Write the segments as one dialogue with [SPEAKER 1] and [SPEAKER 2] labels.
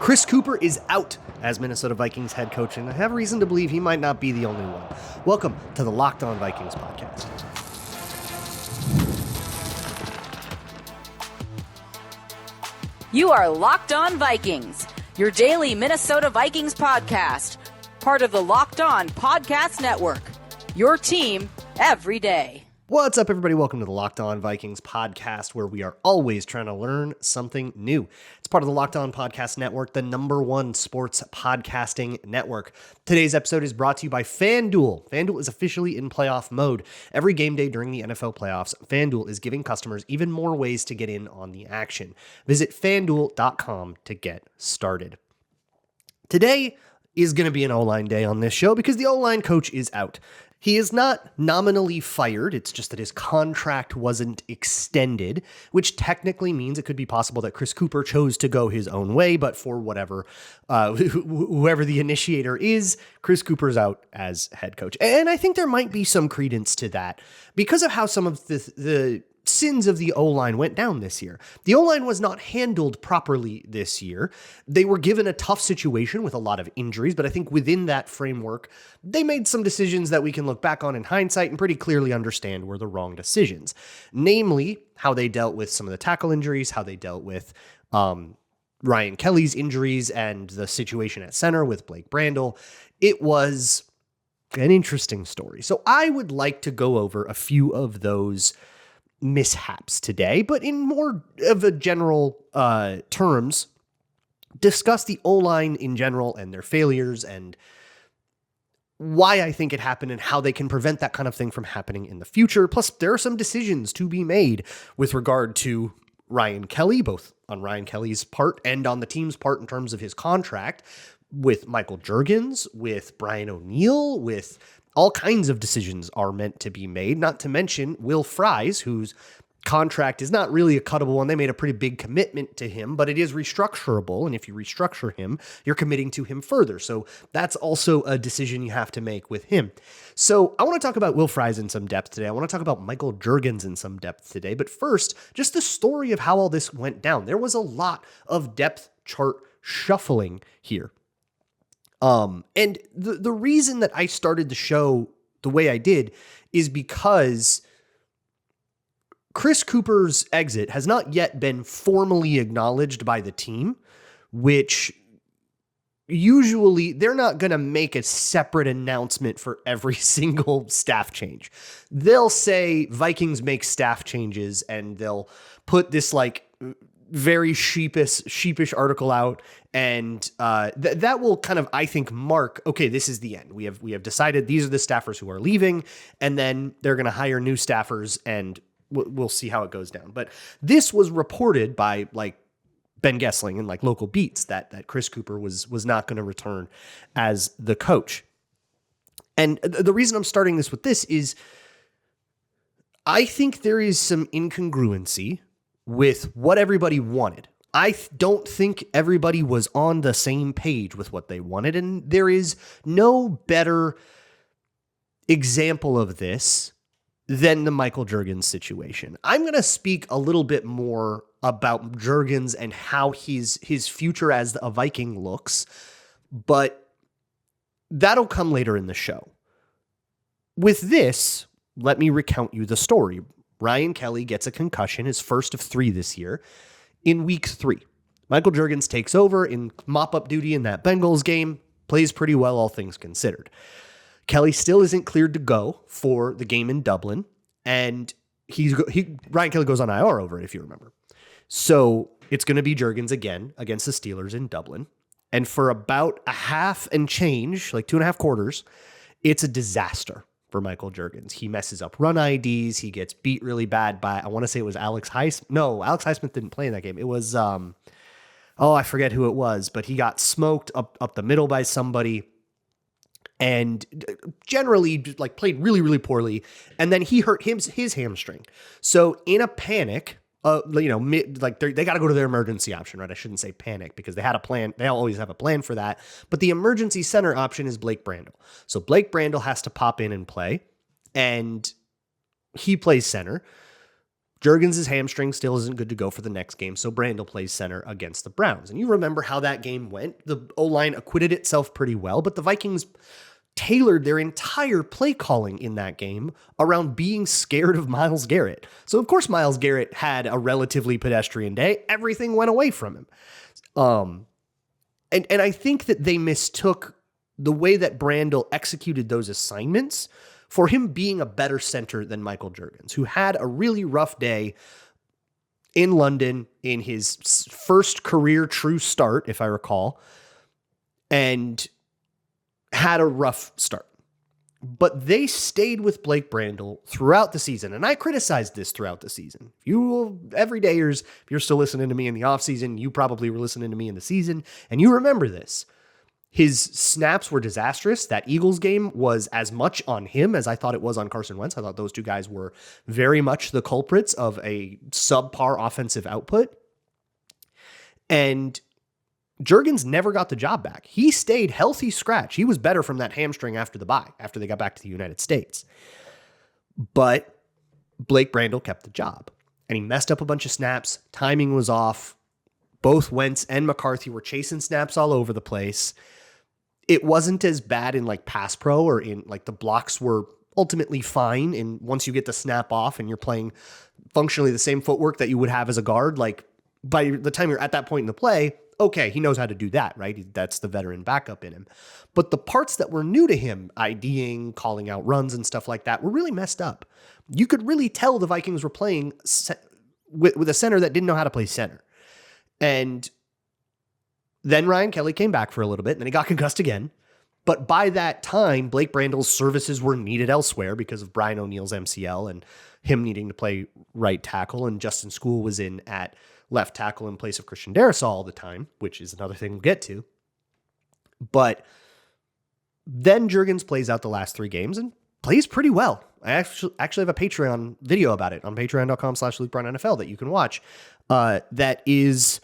[SPEAKER 1] Chris Kuper is out as Minnesota Vikings head coach, and I have reason to believe he might not be the only one. Welcome to the Locked On Vikings podcast.
[SPEAKER 2] You are Locked On Vikings, your daily Minnesota Vikings podcast, part of the Locked On Podcast Network, your team every day.
[SPEAKER 1] What's up, everybody? Welcome to the Locked On Vikings podcast, where we are always trying to learn something new. It's part of the Locked On Podcast Network, the #1 sports podcasting network. Today's episode is brought to you by FanDuel. FanDuel is officially in playoff mode. Every game day during the NFL playoffs, FanDuel is giving customers even more ways to get in on the action. Visit FanDuel.com to get started. Today is going to be an O-line day on this show because the O-line coach is out. He is not nominally fired. It's just that his contract wasn't extended, which technically means it could be possible that Chris Kuper chose to go his own way, but for whatever, whoever the initiator is, Chris Kuper's out as head coach. And I think there might be some credence to that because of how some of the sins of the O-line went down this year. The O-line was not handled properly this year. They were given a tough situation with a lot of injuries, but I think within that framework, they made some decisions that we can look back on in hindsight and pretty clearly understand were the wrong decisions. Namely, how they dealt with some of the tackle injuries, how they dealt with Ryan Kelly's injuries and the situation at center with Blake Brandel. It was an interesting story. So I would like to go over a few of those mishaps today, but in more of a general terms, discuss the O-line in general and their failures and why I think it happened and how they can prevent that kind of thing from happening in the future. Plus, there are some decisions to be made with regard to Ryan Kelly, both on Ryan Kelly's part and on the team's part in terms of his contract, with Michael Jurgens, with Brian O'Neill, with all kinds of decisions are meant to be made, not to mention Will Fries, whose contract is not really a cuttable one. They made a pretty big commitment to him, but it is restructurable. And if you restructure him, you're committing to him further. So that's also a decision you have to make with him. So I want to talk about Will Fries in some depth today. I want to talk about Michael Jurgens in some depth today. But first, just the story of how all this went down. There was a lot of depth chart shuffling here. And the reason that I started the show the way I did is because Chris Kuper's exit has not yet been formally acknowledged by the team, which usually they're not going to make a separate announcement for every single staff change. They'll say Vikings make staff changes and they'll put this like very sheepish article out, and that will kind of, I think, mark, okay, this is the end. We have decided these are the staffers who are leaving, and then they're going to hire new staffers, and we'll see how it goes down. But this was reported by like Ben Gessling and like local beats that Chris Kuper was not going to return as the coach. And the reason I'm starting this with this is I think there is some incongruency with what everybody wanted. I don't think everybody was on the same page with what they wanted, and there is no better example of this than the Michael Jurgens situation. I'm going to speak a little bit more about Jurgens and how his future as a Viking looks, but that'll come later in the show. With this, let me recount you the story. Ryan Kelly gets a concussion, his first of 3 this year, in week 3. Michael Jurgens takes over in mop-up duty in that Bengals game, plays pretty well, all things considered. Kelly still isn't cleared to go for the game in Dublin, and Ryan Kelly goes on IR over it, if you remember. So it's going to be Jurgens again against the Steelers in Dublin, and for about a half and change, like 2.5 quarters, it's a disaster for Michael Jurgens. He messes up run IDs. He gets beat really bad by, I want to say it was Alex Highsmith. No, Alex Highsmith didn't play in that game. It was, I forget who it was, but he got smoked up the middle by somebody and generally like played really, really poorly. And then he hurt his hamstring. So in a panic, they got to go to their emergency option, right? I shouldn't say panic because they had a plan. They always have a plan for that. But the emergency center option is Blake Brandel. So Blake Brandel has to pop in and play, and he plays center. Jurgens' hamstring still isn't good to go for the next game, so Brandel plays center against the Browns. And you remember how that game went. The O-line acquitted itself pretty well, but the Vikings tailored their entire play calling in that game around being scared of Myles Garrett. So, of course, Myles Garrett had a relatively pedestrian day. Everything went away from him. And I think that they mistook the way that Brandel executed those assignments for him being a better center than Michael Jurgens, who had a really rough day in London in his first career true start, if I recall, and had a rough start. But they stayed with Blake Brandel throughout the season, and I criticized this throughout the season. Everydayers, if you're still listening to me in the offseason, you probably were listening to me in the season, and you remember this. His snaps were disastrous. That Eagles game was as much on him as I thought it was on Carson Wentz. I thought those two guys were very much the culprits of a subpar offensive output. And Jurgens never got the job back. He stayed healthy scratch. He was better from that hamstring after the bye, after they got back to the United States. But Blake Brandel kept the job. And he messed up a bunch of snaps. Timing was off. Both Wentz and McCarthy were chasing snaps all over the place. It wasn't as bad in like pass pro or in like the blocks were ultimately fine. And once you get the snap off and you're playing functionally the same footwork that you would have as a guard, like by the time you're at that point in the play, okay, he knows how to do that, right? That's the veteran backup in him. But the parts that were new to him, IDing, calling out runs and stuff like that, were really messed up. You could really tell the Vikings were playing with a center that didn't know how to play center. And then Ryan Kelly came back for a little bit, and then he got concussed again. But by that time, Blake Brandel's services were needed elsewhere because of Brian O'Neill's MCL and him needing to play right tackle. And Justin School was in at left tackle in place of Christian Darrisaw all the time, which is another thing we'll get to. But then Jurgens plays out the last 3 games and plays pretty well. I actually have a Patreon video about it on patreon.com/LukeBrownNFL that you can watch. That is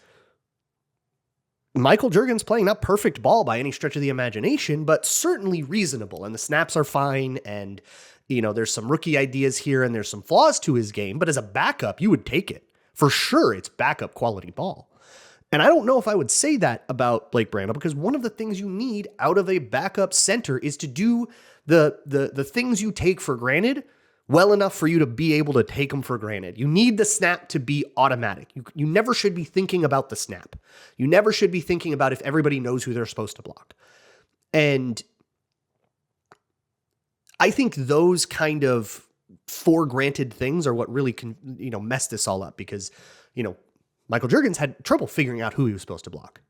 [SPEAKER 1] Michael Jurgens playing not perfect ball by any stretch of the imagination, but certainly reasonable. And the snaps are fine. And, there's some rookie ideas here and there's some flaws to his game. But as a backup, you would take it. For sure, it's backup quality ball. And I don't know if I would say that about Blake Brandel, because one of the things you need out of a backup center is to do the things you take for granted well enough for you to be able to take them for granted. You need the snap to be automatic. You never should be thinking about the snap. You never should be thinking about if everybody knows who they're supposed to block. And I think those kind of for granted things are what really can, mess this all up, because, Michael Jurgens had trouble figuring out who he was supposed to block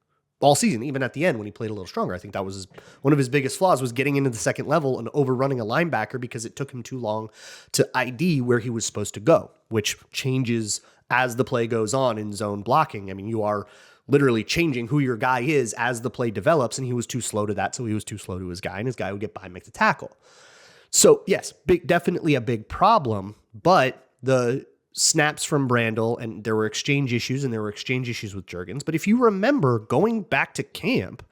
[SPEAKER 1] all season, even at the end when he played a little stronger. I think that was one of his biggest flaws, was getting into the second level and overrunning a linebacker because it took him too long to ID where he was supposed to go, which changes as the play goes on in zone blocking. I mean, you are literally changing who your guy is as the play develops, and he was too slow to that, so he was too slow to his guy, and his guy would get by and make the tackle. So yes, definitely a big problem, but the snaps from Brandel, and there were exchange issues with Jurgens. But if you remember going back to camp,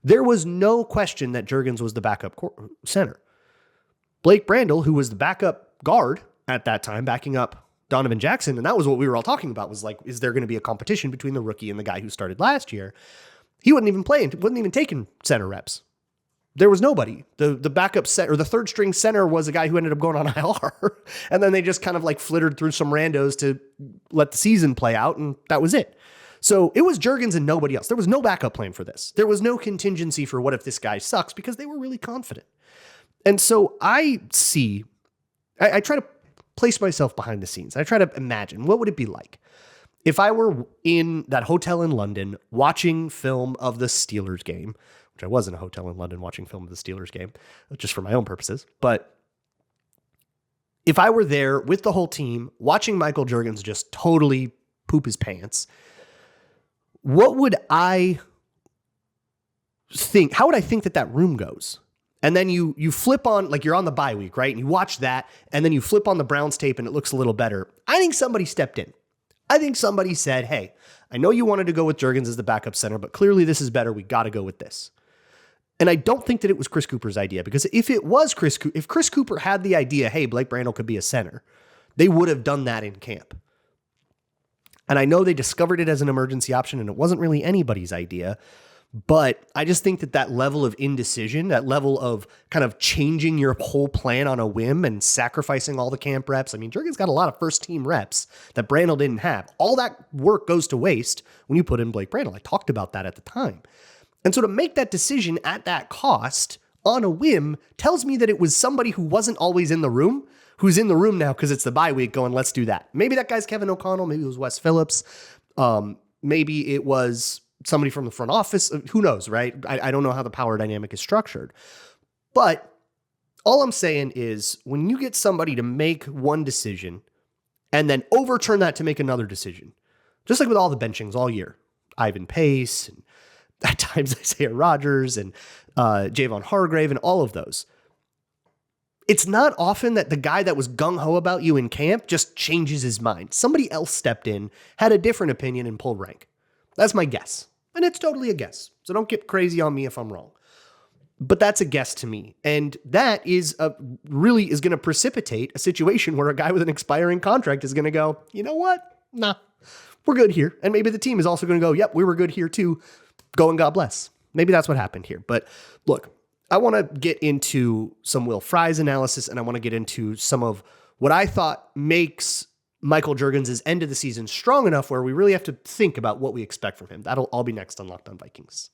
[SPEAKER 1] there was no question that Jurgens was the backup center. Blake Brandel, who was the backup guard at that time, backing up Donovan Jackson, and that was what we were all talking about, was like, is there going to be a competition between the rookie and the guy who started last year? He wasn't even playing, wasn't even taking center reps. There was nobody. The backup center, or the third string center, was a guy who ended up going on IR. And then they just kind of like flittered through some randos to let the season play out, and that was it. So it was Jurgens and nobody else. There was no backup plan for this. There was no contingency for what if this guy sucks, because they were really confident. And so I try to place myself behind the scenes. I try to imagine, what would it be like if I were in that hotel in London watching film of the Steelers game, which I was in a hotel in London watching film of the Steelers game, just for my own purposes. But if I were there with the whole team watching Michael Jurgens just totally poop his pants, what would I think? How would I think that room goes? And then you flip on, like, you're on the bye week, right? And you watch that, and then you flip on the Browns tape and it looks a little better. I think somebody stepped in. I think somebody said, hey, I know you wanted to go with Jurgens as the backup center, but clearly this is better. We got to go with this. And I don't think that it was Chris Cooper's idea, because if it was if Chris Cooper had the idea, hey, Blake Brandel could be a center, they would have done that in camp. And I know they discovered it as an emergency option and it wasn't really anybody's idea. But I just think that level of indecision, that level of kind of changing your whole plan on a whim and sacrificing all the camp reps. I mean, Jurgens got a lot of first team reps that Brandel didn't have. All that work goes to waste when you put in Blake Brandel. I talked about that at the time. And so to make that decision at that cost on a whim tells me that it was somebody who wasn't always in the room, who's in the room now because it's the bye week going, let's do that. Maybe that guy's Kevin O'Connell. Maybe it was Wes Phillips. Maybe it was somebody from the front office. Who knows, right? I don't know how the power dynamic is structured. But all I'm saying is when you get somebody to make one decision and then overturn that to make another decision, just like with all the benchings all year, Ivan Pace, and at times Isaiah Rodgers and Javon Hargrave and all of those, it's not often that the guy that was gung-ho about you in camp just changes his mind. Somebody else stepped in, had a different opinion, and pulled rank. That's my guess. And it's totally a guess. So don't get crazy on me if I'm wrong. But that's a guess to me. And that is really is going to precipitate a situation where a guy with an expiring contract is going to go, you know what? Nah, we're good here. And maybe the team is also going to go, yep, we were good here too. Go and God bless. Maybe that's what happened here. But look, I want to get into some Will Fries analysis, and I want to get into some of what I thought makes Michael Jurgens' end of the season strong enough where we really have to think about what we expect from him. That'll all be next on Locked On Vikings.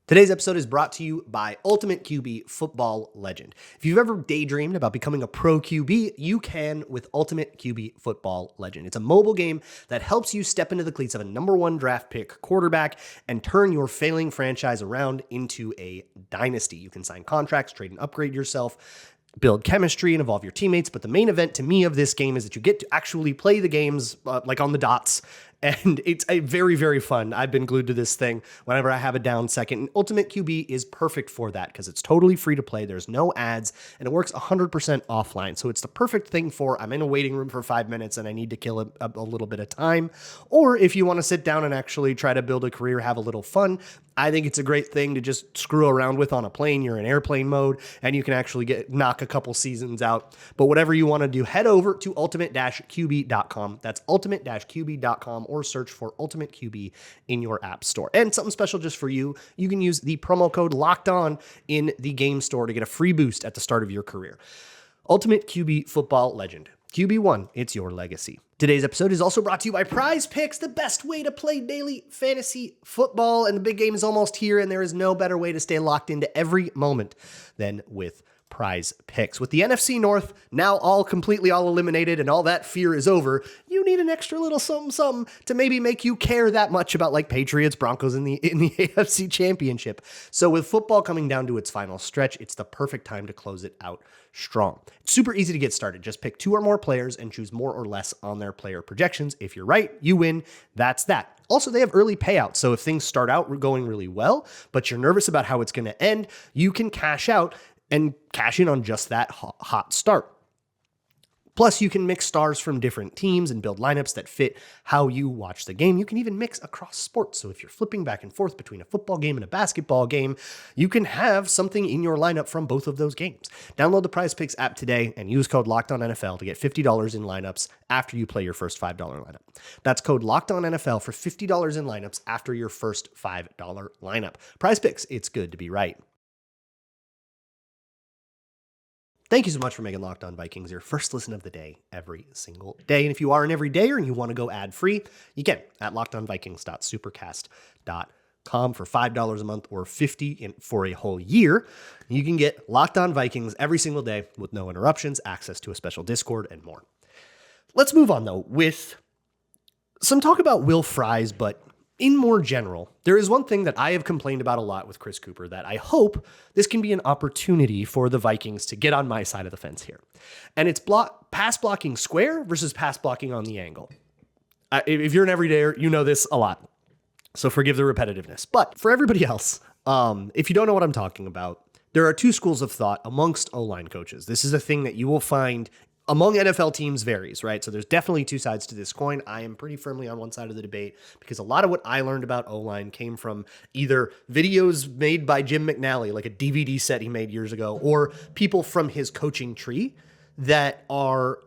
[SPEAKER 1] Today's episode is brought to you by Ultimate QB Football Legend. If you've ever daydreamed about becoming a pro QB, you can with Ultimate QB Football Legend. It's a mobile game that helps you step into the cleats of a number one draft pick quarterback and turn your failing franchise around into a dynasty. You can sign contracts, trade and upgrade yourself, build chemistry and evolve your teammates. But the main event to me of this game is that you get to actually play the games like on the dots. And it's a very, very fun. I've been glued to this thing whenever I have a down second. And Ultimate QB is perfect for that because it's totally free to play. There's no ads and it works 100% offline. So it's the perfect thing for I'm in a waiting room for 5 minutes and I need to kill a little bit of time. Or if you want to sit down and actually try to build a career, have a little fun, I think it's a great thing to just screw around with on a plane. You're in airplane mode and you can actually knock a couple seasons out. But whatever you want to do, head over to ultimate-qb.com. That's ultimate-qb.com or search for Ultimate QB in your app store. And something special just for you, you can use the promo code Locked On in the game store to get a free boost at the start of your career. Ultimate QB Football Legend. QB1, it's your legacy. Today's episode is also brought to you by PrizePicks, the best way to play daily fantasy football. And the big game is almost here, and there is no better way to stay locked into every moment than with PrizePicks. With the NFC North now all eliminated and all that fear is over, you need an extra little something to maybe make you care that much about like Patriots, Broncos in the AFC Championship. So with football coming down to its final stretch, it's the perfect time to close it out strong. It's super easy to get started. Just pick 2 or more players and choose more or less on their player projections. If you're right, you win. That's that. Also, they have early payouts. So if things start out going really well, but you're nervous about how it's going to end, you can cash out and cash in on just that hot start. Plus, you can mix stars from different teams and build lineups that fit how you watch the game. You can even mix across sports. So if you're flipping back and forth between a football game and a basketball game, you can have something in your lineup from both of those games. Download the PrizePicks app today and use code LOCKEDONNFL to get $50 in lineups after you play your first $5 lineup. That's code LOCKEDONNFL for $50 in lineups after your first $5 lineup. PrizePicks, it's good to be right. Thank you so much for making Locked On Vikings your first listen of the day every single day. And if you are an everydayer and you want to go ad-free, you can at lockedonvikings.supercast.com for $5 a month or $50 for a whole year. You can get Locked On Vikings every single day with no interruptions, access to a special Discord, and more. Let's move on, though, with some talk about Will Fries, but in more general, there is one thing that I have complained about a lot with Chris Kuper that I hope this can be an opportunity for the Vikings to get on my side of the fence here. And it's pass blocking square versus pass blocking on the angle. If you're an everydayer, you know this a lot. So forgive the repetitiveness. But for everybody else, if you don't know what I'm talking about, there are 2 schools of thought amongst O-line coaches. This is a thing that you will find among NFL teams varies, right? So there's definitely 2 sides to this coin. I am pretty firmly on one side of the debate because a lot of what I learned about O-line came from either videos made by Jim McNally, like a DVD set he made years ago, or people from his coaching tree that are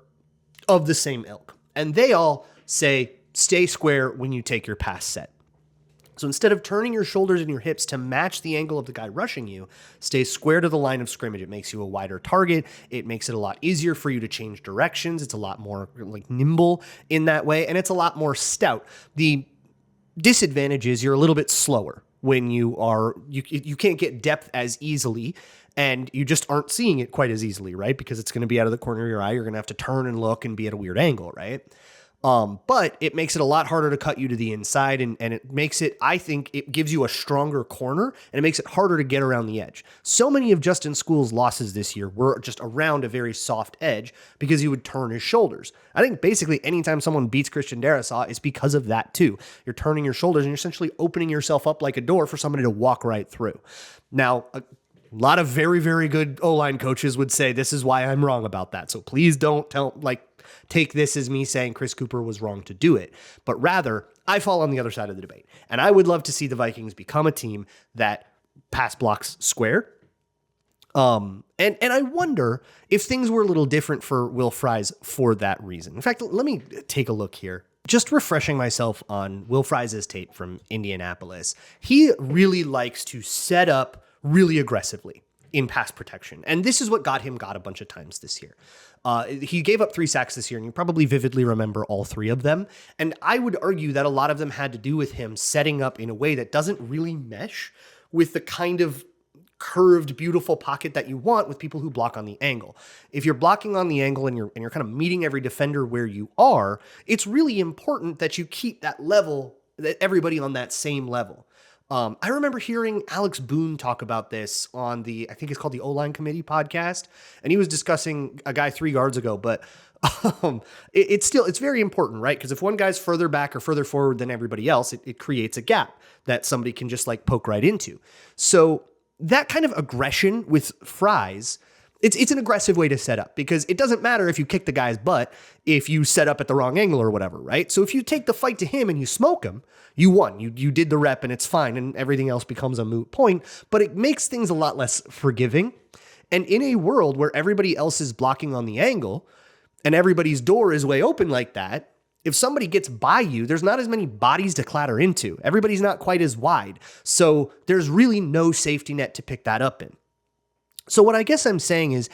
[SPEAKER 1] of the same ilk. And they all say, stay square when you take your pass set. So instead of turning your shoulders and your hips to match the angle of the guy rushing you, stay square to the line of scrimmage. It makes you a wider target. It makes it a lot easier for you to change directions. It's a lot more like nimble in that way, and it's a lot more stout. The disadvantage is you're a little bit slower when you can't get depth as easily, and you just aren't seeing it quite as easily, right? Because it's going to be out of the corner of your eye. You're going to have to turn and look and be at a weird angle, right? But it makes it a lot harder to cut you to the inside, and it makes it, I think, it gives you a stronger corner, and it makes it harder to get around the edge. So many of Justin School's losses this year were just around a very soft edge because he would turn his shoulders. I think basically anytime someone beats Christian Darrisaw, it's because of that too. You're turning your shoulders, and you're essentially opening yourself up like a door for somebody to walk right through. Now, a lot of very, very good O-line coaches would say this is why I'm wrong about that. So please don't take this as me saying Chris Kuper was wrong to do it, but rather I fall on the other side of the debate. And I would love to see the Vikings become a team that pass blocks square. And I wonder if things were a little different for Will Fries for that reason. In fact, let me take a look here. Just refreshing myself on Will Fries' tape from Indianapolis. He really likes to set up really aggressively in pass protection. And this is what got a bunch of times this year. He gave up 3 sacks this year, and you probably vividly remember all 3 of them. And I would argue that a lot of them had to do with him setting up in a way that doesn't really mesh with the kind of curved, beautiful pocket that you want with people who block on the angle. If you're blocking on the angle and you're kind of meeting every defender where you are, it's really important that you keep that level, that everybody on that same level. I remember hearing Alex Boone talk about this on I think it's called the O-line Committee podcast, and he was discussing a guy 3 yards ago, but it's very important, right? Because if one guy's further back or further forward than everybody else, it creates a gap that somebody can just like poke right into. So that kind of aggression with Fries, it's an aggressive way to set up, because it doesn't matter if you kick the guy's butt if you set up at the wrong angle or whatever, right? So if you take the fight to him and you smoke him, you won. You did the rep and it's fine, and everything else becomes a moot point, but it makes things a lot less forgiving. And in a world where everybody else is blocking on the angle and everybody's door is way open like that, if somebody gets by you, there's not as many bodies to clatter into. Everybody's not quite as wide. So there's really no safety net to pick that up in. So what I guess I'm saying is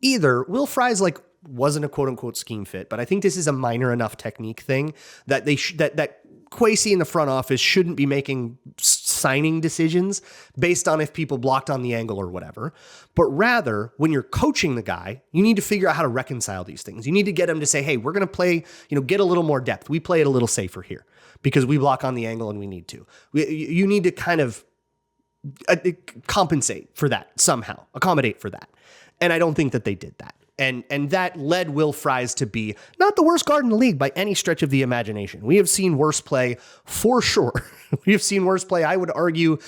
[SPEAKER 1] either Will Fries wasn't a quote unquote scheme fit, but I think this is a minor enough technique thing that that Kwesi in the front office shouldn't be making signing decisions based on if people blocked on the angle or whatever. But rather, when you're coaching the guy, you need to figure out how to reconcile these things. You need to get him to say, hey, we're going to play, get a little more depth. We play it a little safer here because we block on the angle and we need to. You need to kind of compensate for that somehow, accommodate for that. And I don't think that they did that. And that led Will Fries to be not the worst guard in the league by any stretch of the imagination. We have seen worse play for sure. We have seen worse play, I would argue,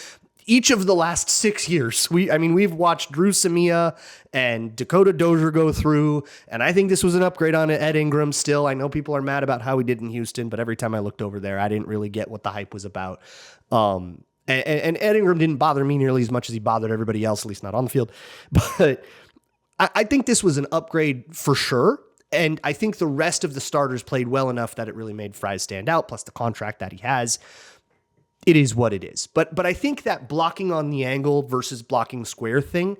[SPEAKER 1] each of the last 6 years. We've watched Drew Samia and Dakota Dozier go through, and I think this was an upgrade on Ed Ingram still. I know people are mad about how he did in Houston, but every time I looked over there, I didn't really get what the hype was about. And Ed Ingram didn't bother me nearly as much as he bothered everybody else, at least not on the field. But I think this was an upgrade for sure. And I think the rest of the starters played well enough that it really made Fries stand out, plus the contract that he has. It is what it is. But I think that blocking on the angle versus blocking square thing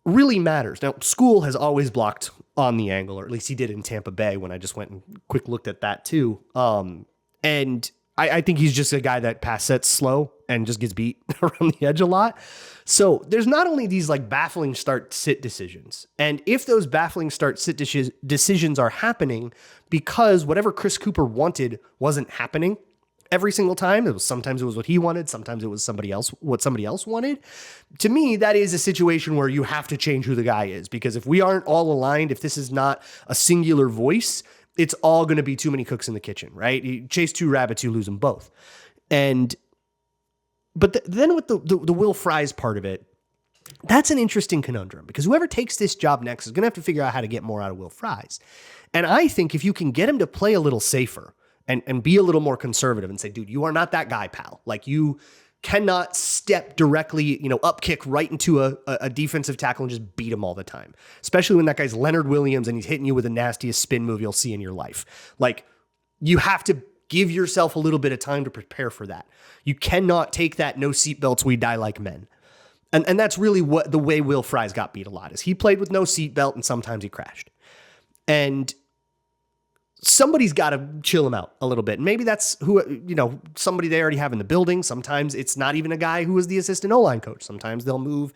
[SPEAKER 1] really matters. Now, School has always blocked on the angle, or at least he did in Tampa Bay when I just went and quick looked at that too. And I think he's just a guy that pass sets slow and just gets beat around the edge a lot. So there's not only these baffling start-sit decisions. And if those baffling start-sit decisions are happening because whatever Chris Kuper wanted wasn't happening every single time, sometimes it was what he wanted, sometimes it was what somebody else wanted. To me, that is a situation where you have to change who the guy is, because if we aren't all aligned, if this is not a singular voice, it's all going to be too many cooks in the kitchen, right? You chase 2 rabbits, you lose them both. But then with the Will Fries part of it, that's an interesting conundrum, because whoever takes this job next is going to have to figure out how to get more out of Will Fries. And I think if you can get him to play a little safer and be a little more conservative and say, dude, you are not that guy, pal. cannot step directly, up kick right into a defensive tackle and just beat him all the time. Especially when that guy's Leonard Williams and he's hitting you with the nastiest spin move you'll see in your life. Like, you have to give yourself a little bit of time to prepare for that. You cannot take that no seatbelts, we die like men. And that's really what the way Will Fries got beat a lot is he played with no seatbelt and sometimes he crashed. And somebody's got to chill him out a little bit. And maybe that's somebody they already have in the building. Sometimes it's not even a guy who is the assistant O-line coach. Sometimes they'll move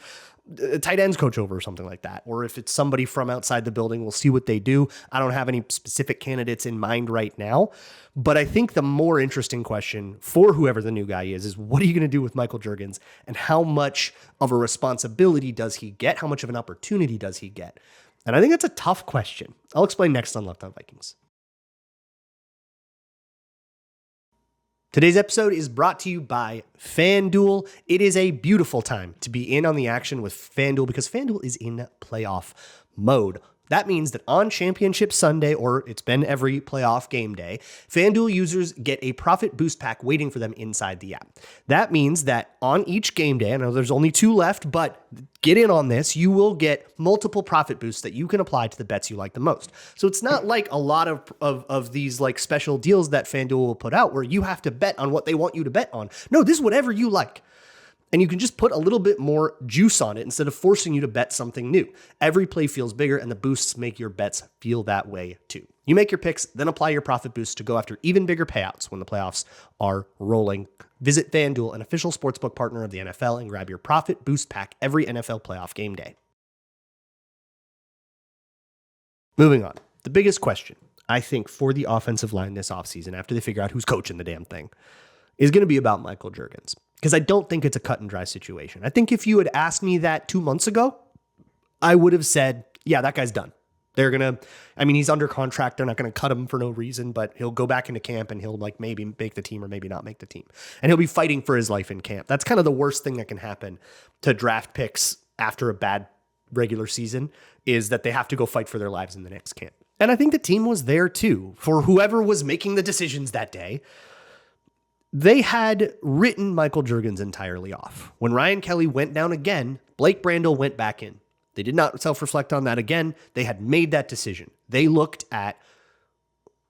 [SPEAKER 1] a tight ends coach over or something like that. Or if it's somebody from outside the building, we'll see what they do. I don't have any specific candidates in mind right now. But I think the more interesting question for whoever the new guy is what are you going to do with Michael Jurgens and how much of a responsibility does he get? How much of an opportunity does he get? And I think that's a tough question. I'll explain next on Locked On Vikings. Today's episode is brought to you by FanDuel. It is a beautiful time to be in on the action with FanDuel because FanDuel is in playoff mode. That means that on Championship Sunday, or it's been every playoff game day, FanDuel users get a profit boost pack waiting for them inside the app. That means that on each game day, I know there's only 2 left, but get in on this, you will get multiple profit boosts that you can apply to the bets you like the most. So it's not like a lot of these like special deals that FanDuel will put out where you have to bet on what they want you to bet on. No, this is whatever you like. And you can just put a little bit more juice on it instead of forcing you to bet something new. Every play feels bigger, and the boosts make your bets feel that way too. You make your picks, then apply your profit boost to go after even bigger payouts when the playoffs are rolling. Visit FanDuel, an official sportsbook partner of the NFL, and grab your profit boost pack every NFL playoff game day. Moving on. The biggest question, I think, for the offensive line this offseason, after they figure out who's coaching the damn thing, is going to be about Michael Jurgens. Because I don't think it's a cut and dry situation. I think if you had asked me that 2 months ago, I would have said, yeah, that guy's done. He's under contract. They're not going to cut him for no reason, but he'll go back into camp and he'll maybe make the team or maybe not make the team. And he'll be fighting for his life in camp. That's kind of the worst thing that can happen to draft picks after a bad regular season is that they have to go fight for their lives in the next camp. And I think the team was there too for whoever was making the decisions that day. They had written Michael Jurgens entirely off. When Ryan Kelly went down again, Blake Brandel went back in. They did not self-reflect on that again. They had made that decision. They looked at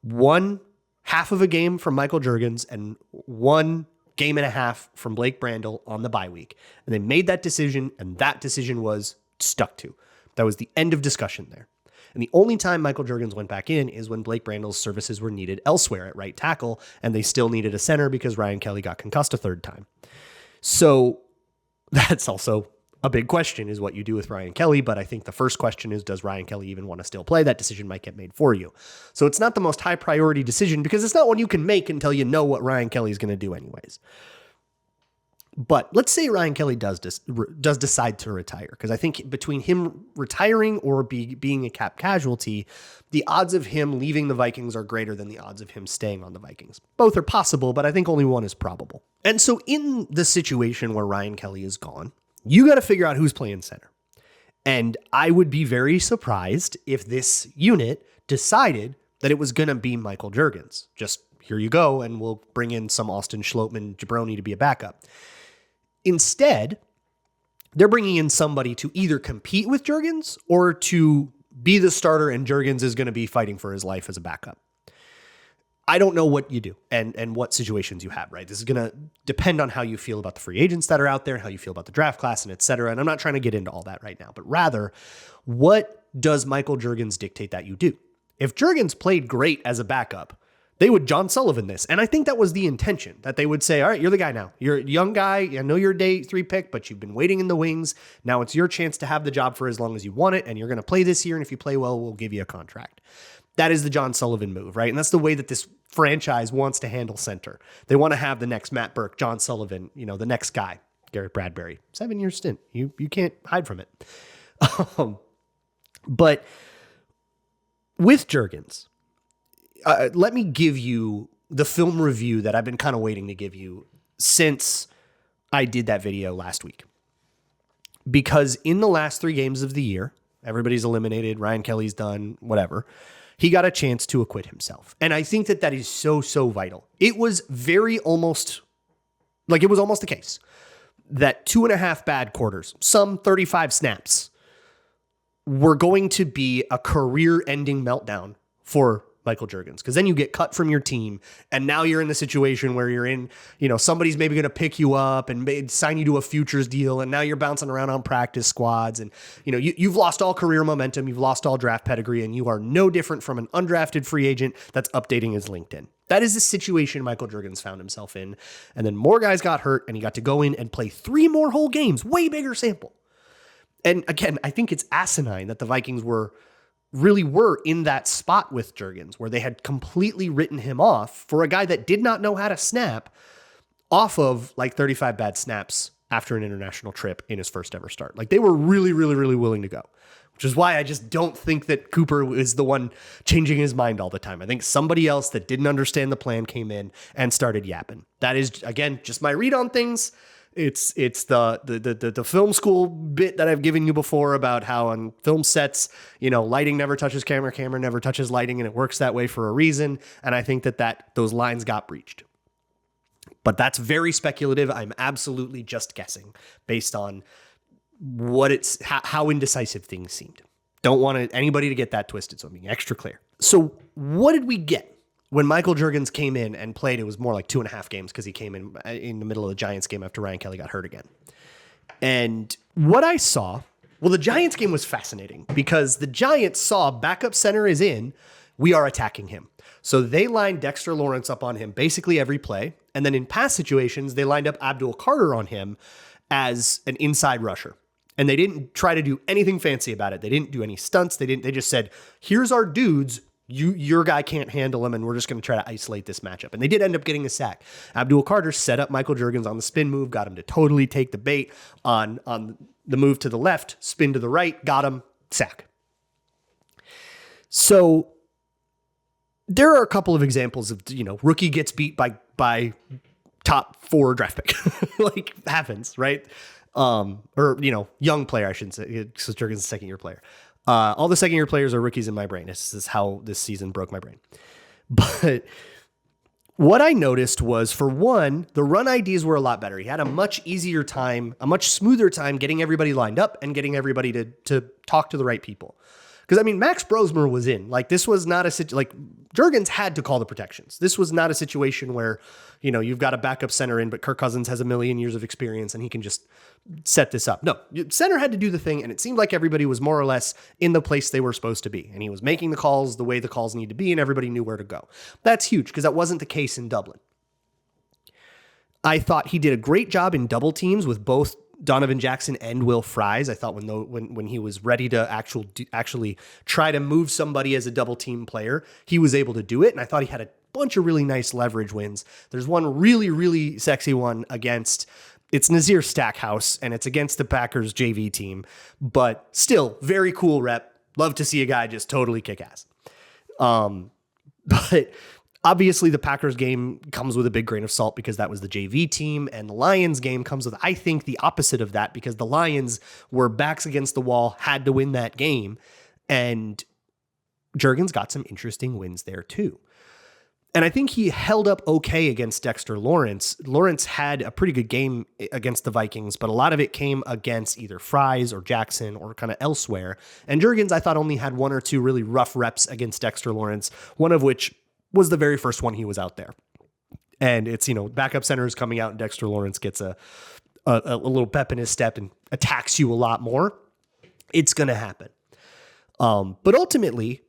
[SPEAKER 1] 1 half of a game from Michael Jurgens and 1 game and a half from Blake Brandel on the bye week. And they made that decision, and that decision was stuck to. That was the end of discussion there. And the only time Michael Jurgens went back in is when Blake Brandel's services were needed elsewhere at right tackle, and they still needed a center because Ryan Kelly got concussed a 3rd time. So that's also a big question is what you do with Ryan Kelly, but I think the first question is, does Ryan Kelly even want to still play? That decision might get made for you. So it's not the most high priority decision because it's not one you can make until you know what Ryan Kelly is going to do anyways. But let's say Ryan Kelly does decide to retire, because I think between him retiring or being a cap casualty, the odds of him leaving the Vikings are greater than the odds of him staying on the Vikings. Both are possible, but I think only one is probable. And so in the situation where Ryan Kelly is gone, you got to figure out who's playing center. And I would be very surprised if this unit decided that it was going to be Michael Jurgens. Just here you go, and we'll bring in some Austin Schlottman jabroni to be a backup. Instead, they're bringing in somebody to either compete with Jurgens or to be the starter, and Jurgens is going to be fighting for his life as a backup. I don't know what you do and what situations you have, right? This is going to depend on how you feel about the free agents that are out there, how you feel about the draft class, and et cetera. And I'm not trying to get into all that right now, but rather, what does Michael Jurgens dictate that you do? If Jurgens played great as a backup, they would John Sullivan this. And I think that was the intention, that they would say, all right, you're the guy now. You're a young guy. I know you're a day 3 pick, but you've been waiting in the wings. Now it's your chance to have the job for as long as you want it. And you're going to play this year. And if you play well, we'll give you a contract. That is the John Sullivan move, right? And that's the way that this franchise wants to handle center. They want to have the next Matt Burke, John Sullivan, the next guy, Garrett Bradbury, 7-year stint. You can't hide from it. But with Jurgens, let me give you the film review that I've been kind of waiting to give you since I did that video last week. Because in the last 3 games of the year, everybody's eliminated, Ryan Kelly's done, whatever, he got a chance to acquit himself. And I think that is so, so vital. It was very almost Like, it was almost the case that 2.5 bad quarters, some 35 snaps, were going to be a career-ending meltdown for Michael Jurgens, because then you get cut from your team, and now you're in the situation where you're in, somebody's maybe going to pick you up and sign you to a futures deal, and now you're bouncing around on practice squads, and you've lost all career momentum, you've lost all draft pedigree, and you are no different from an undrafted free agent that's updating his LinkedIn. That is the situation Michael Jurgens found himself in, and then more guys got hurt, and he got to go in and play 3 more whole games, way bigger sample. And again, I think it's asinine that the Vikings really were in that spot with Jurgens, where they had completely written him off for a guy that did not know how to snap, off of like 35 bad snaps after an international trip in his first ever start. Like, they were really, really, really willing to go, which is why I just don't think that Kuper is the one changing his mind all the time. I think somebody else that didn't understand the plan came in and started yapping. That is, again, just my read on things. It's the film school bit that I've given you before about how on film sets, lighting never touches camera, camera never touches lighting, and it works that way for a reason. And I think that those lines got breached. But that's very speculative. I'm absolutely just guessing based on how indecisive things seemed. Don't want anybody to get that twisted, so I'm being extra clear. So what did we get when Michael Jurgens came in and played? It was more like 2.5 games, because he came in the middle of the Giants game after Ryan Kelly got hurt again. And what I saw, the Giants game was fascinating, because the Giants saw backup center is in, we are attacking him. So they lined Dexter Lawrence up on him basically every play. And then in pass situations, they lined up Abdul Carter on him as an inside rusher. And they didn't try to do anything fancy about it. They didn't do any stunts. They just said, here's our dudes. Your guy can't handle him, and we're just going to try to isolate this matchup. And they did end up getting a sack. Abdul Carter set up Michael Jurgens on the spin move, got him to totally take the bait on the move to the left, spin to the right, got him, sack. So there are a couple of examples of, rookie gets beat by top 4 draft pick. Like, happens, right? Or, young player, I shouldn't say, because Jurgens is a second-year player. All the second-year players are rookies in my brain. This is how this season broke my brain. But what I noticed was, for one, the run IDs were a lot better. He had a much easier time, a much smoother time getting everybody lined up and getting everybody to talk to the right people. Because, Max Brosmer was in. Like, this was not Jurgens had to call the protections. This was not a situation where, you've got a backup center in, but Kirk Cousins has a million years of experience and he can just set this up. No, center had to do the thing, and it seemed like everybody was more or less in the place they were supposed to be. And he was making the calls the way the calls need to be, and everybody knew where to go. That's huge, because that wasn't the case in Dublin. I thought he did a great job in double teams with both Donovan Jackson and Will Fries. I thought when he was ready to actually try to move somebody as a double team player, he was able to do it. And I thought he had a bunch of really nice leverage wins. There's one really, really sexy one it's Nazir Stackhouse, and it's against the Packers JV team, but still very cool rep. Love to see a guy just totally kick ass. But obviously, the Packers game comes with a big grain of salt, because that was the JV team, and the Lions game comes with, I think, the opposite of that, because the Lions were backs against the wall, had to win that game, and Jurgens got some interesting wins there too. And I think he held up okay against Dexter Lawrence. Lawrence had a pretty good game against the Vikings, but a lot of it came against either Fries or Jackson or kind of elsewhere. And Jurgens, I thought, only had 1 or 2 really rough reps against Dexter Lawrence, one of which was the very first one he was out there. And it's, backup centers coming out, and Dexter Lawrence gets a little pep in his step and attacks you a lot more. It's going to happen. But ultimately,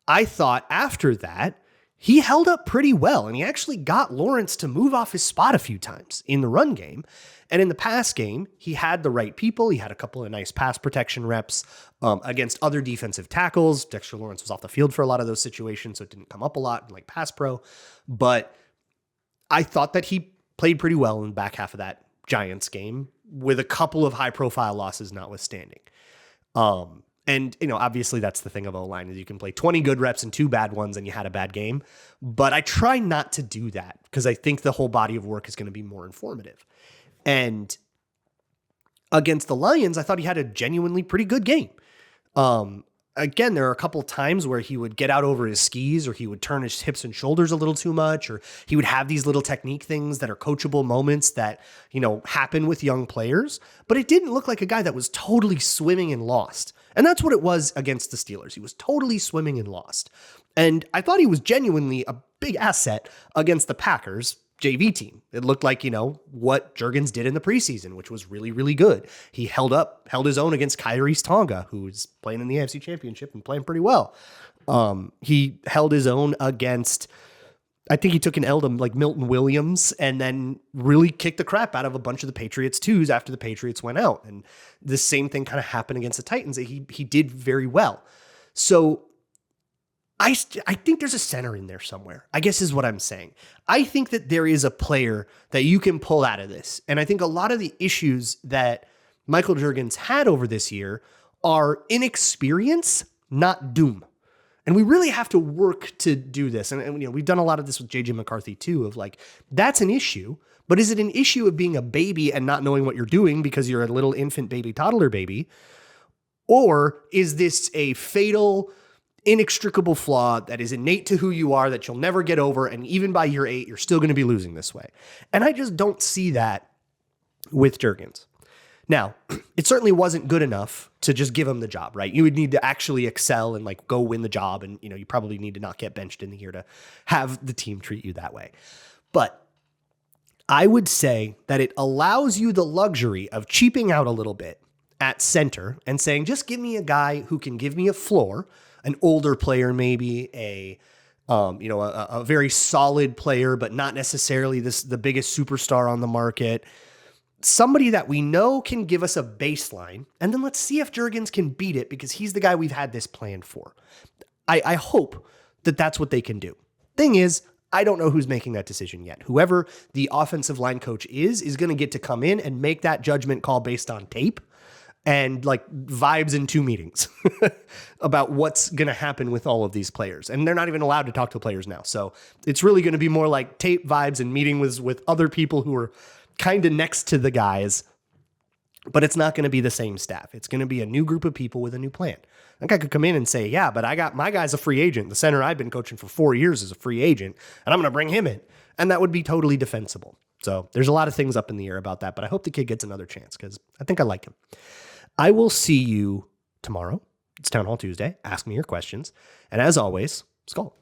[SPEAKER 1] I thought after that, he held up pretty well, and he actually got Lawrence to move off his spot a few times in the run game. And in the pass game, he had the right people. He had a couple of nice pass protection reps against other defensive tackles. Dexter Lawrence was off the field for a lot of those situations, so it didn't come up a lot in like pass pro. But I thought that he played pretty well in the back half of that Giants game, with a couple of high-profile losses notwithstanding. And, obviously that's the thing of O-line, is you can play 20 good reps and 2 bad ones and you had a bad game. But I try not to do that, because I think the whole body of work is going to be more informative. And against the Lions, I thought he had a genuinely pretty good game. again, there are a couple times where he would get out over his skis, or he would turn his hips and shoulders a little too much, or he would have these little technique things that are coachable moments that, happen with young players. But it didn't look like a guy that was totally swimming and lost. And that's what it was against the Steelers. He was totally swimming and lost. And I thought he was genuinely a big asset against the Packers JV team. It looked like, what Jurgens did in the preseason, which was really, really good. He held his own against Kyrie's Tonga, who's playing in the AFC Championship and playing pretty well. He held his own against, I think he took an L to like Milton Williams, and then really kicked the crap out of a bunch of the Patriots twos after the Patriots went out. And the same thing kind of happened against the Titans. He did very well. So I think there's a center in there somewhere, I guess is what I'm saying. I think that there is a player that you can pull out of this. And I think a lot of the issues that Michael Jurgens had over this year are inexperience, not doom. And we really have to work to do this. And we've done a lot of this with JJ McCarthy too, of like, that's an issue, but is it an issue of being a baby and not knowing what you're doing because you're a little infant baby, toddler baby? Or is this a fatal, inextricable flaw that is innate to who you are that you'll never get over, and even by year 8, you're still going to be losing this way? And I just don't see that with Jurgens. Now, it certainly wasn't good enough to just give him the job, right? You would need to actually excel and like go win the job, and you probably need to not get benched in the year to have the team treat you that way. But I would say that it allows you the luxury of cheaping out a little bit at center and saying, just give me a guy who can give me a floor, an older player, maybe a very solid player, but not necessarily the biggest superstar on the market. Somebody that we know can give us a baseline, and then let's see if Jurgens can beat it, because he's the guy we've had this planned for. I hope that that's what they can do. Thing is, I don't know who's making that decision yet. Whoever the offensive line coach is going to get to come in and make that judgment call based on tape and like vibes in 2 meetings about what's going to happen with all of these players. And they're not even allowed to talk to players now. So it's really going to be more like tape vibes and meeting with other people who are kind of next to the guys, but it's not going to be the same staff. It's going to be a new group of people with a new plan. That guy could come in and say, yeah, but I got my guy's a free agent. The center I've been coaching for 4 years is a free agent, and I'm going to bring him in. And that would be totally defensible. So there's a lot of things up in the air about that, but I hope the kid gets another chance because I think I like him. I will see you tomorrow. It's Town Hall Tuesday. Ask me your questions. And as always, Skull.